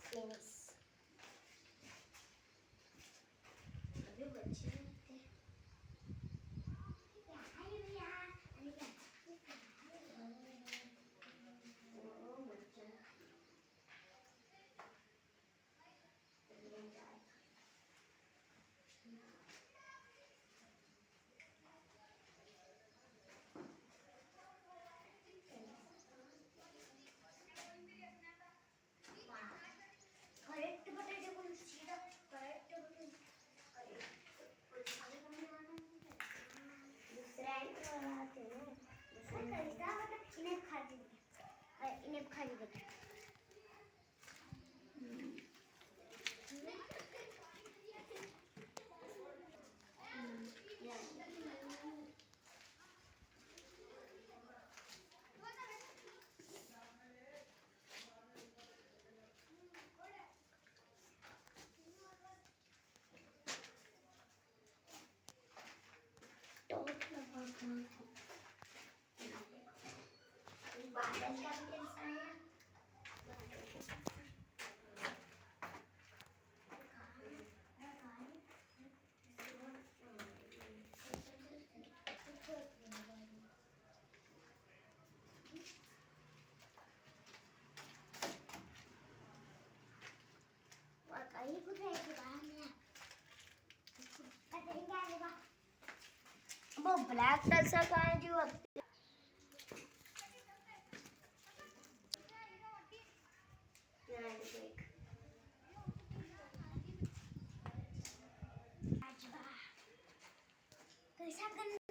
Finish. अभी बच्चे थे करेक्ट बताइए कौन सीधा करेक्ट दूसरा आते हैं दूसरा मतलब इन्हें खाली बता बादल का भी कैसा है कहीं कुछ है कि बाहर में पता नहीं क्या आएगा वो ब्लैक कलर का है जो कैसा